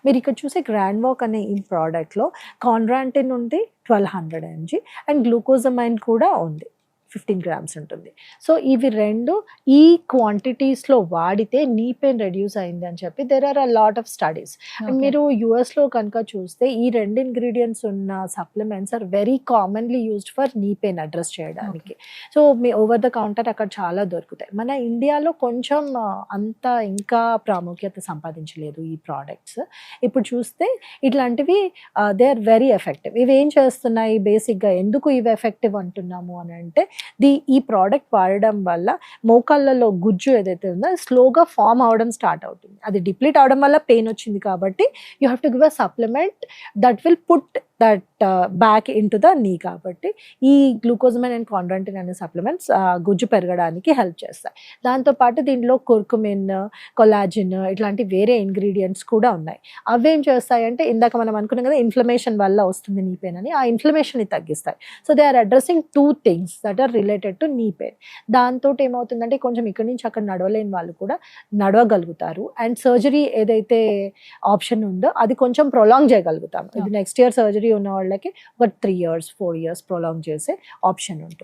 మీరు ఇక్కడ చూసే గ్రాండ్ వాక్ అనే ఈ ప్రోడక్ట్లో కాన్రాంటిన్ ఉంది 1200 mg అండ్ గ్లూకోజమైన్ కూడా ఉంది 15 grams ఉంటుంది. సో ఇవి రెండు ఈ క్వాంటిటీస్లో వాడితే నీ పెయిన్ రెడ్యూస్ అయింది అని చెప్పి there are a lot of studies. And మీరు యూఎస్లో కనుక చూస్తే ఈ రెండు ఇంగ్రీడియంట్స్ ఉన్న supplements are very commonly used for knee pain address చేయడానికి. సో మీ ఓవర్ ద కౌంటర్ అక్కడ చాలా దొరుకుతాయి. మన ఇండియాలో కొంచెం అంత ఇంకా ప్రాముఖ్యత సంపాదించలేదు ఈ ప్రోడక్ట్స్. ఇప్పుడు చూస్తే ఇట్లాంటివి దే ఆర్ వెరీ ఎఫెక్టివ్. ఇవి ఏం చేస్తున్నాయి బేసిక్గా, ఎందుకు ఇవి ఎఫెక్టివ్ అంటున్నాము అని అంటే ఈ ప్రోడక్ట్ వాడడం వల్ల మోకాళ్ళలో గుజ్జు ఏదైతే ఉందో స్లోగా ఫామ్ అవడం స్టార్ట్ అవుతుంది. అది డిప్లీట్ అవడం వల్ల పెయిన్ వచ్చింది కాబట్టి you have to give a supplement that will put that back in to the నీ. కాబట్టి ఈ గ్లూకోజమైన్ అండ్ కాన్రాంటిన్ అనే సప్లిమెంట్స్ గుజ్జు పెరగడానికి హెల్ప్ చేస్తాయి. దాంతోపాటు దీంట్లో కుర్కుమిన్, కొలాజిన్ ఇట్లాంటి వేరే ఇంగ్రీడియంట్స్ కూడా ఉన్నాయి. అవేం చేస్తాయంటే ఇందాక మనం అనుకున్నాం కదా ఇన్ఫ్లమేషన్ వల్ల వస్తుంది నీ పెయిన్ అని, ఆ ఇన్ఫ్లమేషన్ని తగ్గిస్తాయి. So they are addressing 2 things that are related to knee pain. దాంతో ఏమవుతుందంటే కొంచెం ఇక్కడి నుంచి అక్కడ నడవలేని వాళ్ళు కూడా నడవగలుగుతారు. అండ్ సర్జరీ ఏదైతే ఆప్షన్ ఉందో అది కొంచెం ప్రొలాంగ్ చేయగలుగుతాం. ఇది నెక్స్ట్ ఇయర్ సర్జరీ ఉన్న వాళ్ళకి ఒక 3 years 4 years ప్రొలాంగ్ చేసే ఆప్షన్ ఉంటుంది.